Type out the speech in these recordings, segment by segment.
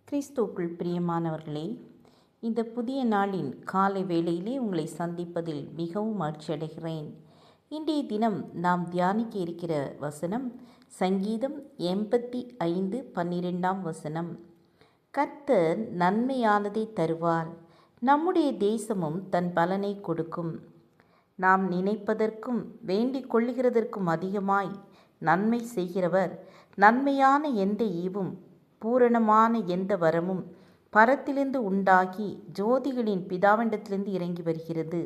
கிறிஸ்துவுக்குள் பிரியமானவர்களே, இந்த புதிய நாளின் காலை வேளையிலே உங்களை சந்திப்பதில் மிகவும் மகிழ்ச்சியடைகிறேன். இன்றைய தினம் நாம் தியானிக்க இருக்கிற வசனம் சங்கீதம் 85:12 கர்த்தர் நன்மையானதை தருவார், நம்முடைய தேசமும் தன் பலனை கொடுக்கும். நாம் நினைப்பதற்கும் வேண்டிக் கொள்ளுகிறதற்கும் அதிகமாய் நன்மை செய்கிறவர். நன்மையான எந்த ஈவும் பூரணமான எந்த வரமும் பரத்திலிருந்து உண்டாகி ஜோதிகளின் பிதாவிடத்திலிருந்து இறங்கி வருகிறது.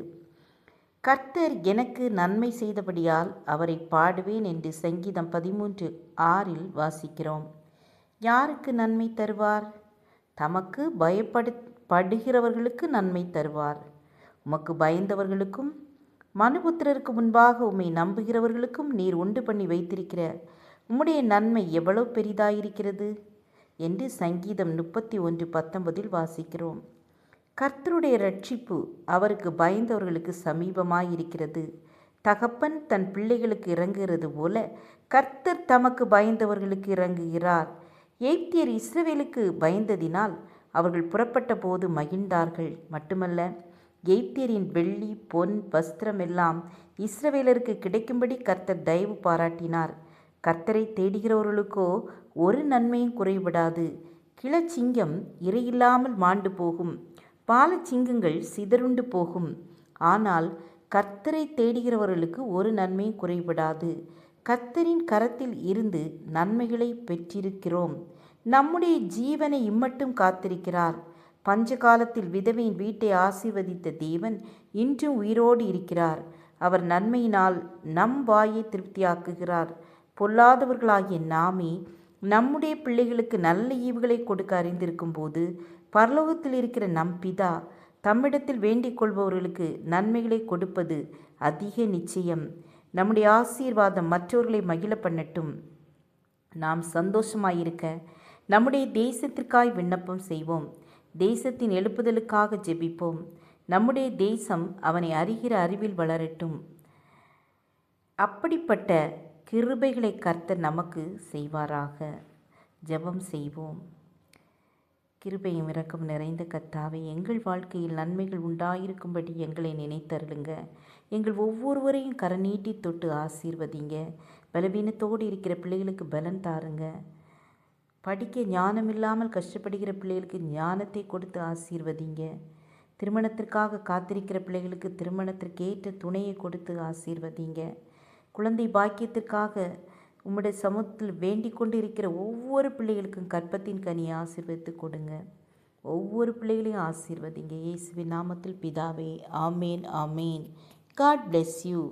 கர்த்தர் எனக்கு நன்மை செய்தபடியால் அவரை பாடுவேன் என்று சங்கீதம் 13:6 வாசிக்கிறோம். யாருக்கு நன்மை தருவார்? தமக்கு பயப்படுகிறவர்களுக்கு நன்மை தருவார். உமக்கு பயந்தவர்களுக்கும் மனுபுத்திரருக்கு முன்பாக உம்மை நம்புகிறவர்களுக்கும் நீர் உண்டு பண்ணி வைத்திருக்கிற உம்முடைய நன்மை எவ்வளவு பெரிதாயிருக்கிறது என்று சங்கீதம் 31:19 வாசிக்கிறோம். கர்த்தருடைய இரட்சிப்பு அவருக்கு பயந்தவர்களுக்கு சமீபமாயிருக்கிறது. தகப்பன் தன் பிள்ளைகளுக்கு இறங்குகிறது போல கர்த்தர் தமக்கு பயந்தவர்களுக்கு இறங்குகிறார். எகிப்தியர் இஸ்ரவேலுக்கு பயந்ததினால் அவர்கள் புறப்பட்ட போது மகிழ்ந்தார்கள். மட்டுமல்ல, எகிப்தியரின் வெள்ளி பொன் வஸ்திரம் எல்லாம் இஸ்ரவேலருக்கு கிடைக்கும்படி கர்த்தர் தயவு பாராட்டினார். கர்த்தரை தேடுகிறவர்களுக்கோ ஒரு நன்மையும் குறைவிடாது. கிளச்சிங்கம் இரையில்லாமல் மாண்டு போகும், பாலச்சிங்கங்கள் சிதறுண்டு போகும். ஆனால் கர்த்தரை தேடுகிறவர்களுக்கு ஒரு நன்மையும் குறைவிடாது. கர்த்தரின் கரத்தில் இருந்து நன்மைகளை பெற்றிருக்கிறோம். நம்முடைய ஜீவனை இம்மட்டும் காத்திருக்கிறார். பஞ்ச காலத்தில் விதவையின் வீட்டை ஆசீர்வதித்த தேவன் இன்றும் உயிரோடு இருக்கிறார். அவர் நன்மையினால் நம் வாயை திருப்தியாக்குகிறார். பொல்லாதவர்களாகிய நாமே நம்முடைய பிள்ளைகளுக்கு நல்ல ஈவுகளை கொடுக்க அறிந்திருக்கும் போது பரலோகத்தில் இருக்கிற நம் பிதா தம்மிடத்தில் வேண்டிக் கொள்பவர்களுக்கு நன்மைகளை கொடுப்பது அதிக நிச்சயம். நம்முடைய ஆசீர்வாதம் மற்றவர்களை மகிழ பண்ணட்டும். நாம் சந்தோஷமாயிருக்க நம்முடைய தேசத்திற்காய் விண்ணப்பம் செய்வோம். தேசத்தின் எழுப்புதலுக்காக ஜெபிப்போம். நம்முடைய தேசம் அவனை அறிகிற அறிவில் வளரட்டும். அப்படிப்பட்ட கிருபைகளை கர்த்தர் நமக்கு செய்வாராக. ஜெபம் செய்வோம். கிருபையும் இரக்கம் நிறைந்த கர்த்தாவே, எங்கள் வாழ்க்கையில் நன்மைகள் உண்டாயிருக்கும்படி எங்களை நினைத்தருளுங்க. எங்கள் ஒவ்வொருவரையும் கரநீட்டி தொட்டு ஆசீர்வதிங்க. பலவீனத்தோடு இருக்கிற பிள்ளைகளுக்கு பலன் தாருங்க. படிக்க ஞானம் இல்லாமல் கஷ்டப்படுகிற பிள்ளைகளுக்கு ஞானத்தை கொடுத்து ஆசீர்வதிங்க. திருமணத்திற்காக காத்திருக்கிற பிள்ளைகளுக்கு திருமணத்திற்கேற்ற துணையை கொடுத்து ஆசீர்வதிங்க. குழந்தை பாக்கியத்திற்காக உம்முடைய சமூகத்தில் வேண்டிக் கொண்டு இருக்கிற ஒவ்வொரு பிள்ளைகளுக்கும் கற்பத்தின் கனியை ஆசீர்வதித்து கொடுங்க. ஒவ்வொரு பிள்ளைகளையும் ஆசீர்வதிங்க. இயேசுவின் நாமத்தில் பிதாவே, ஆமேன், ஆமேன். God bless you.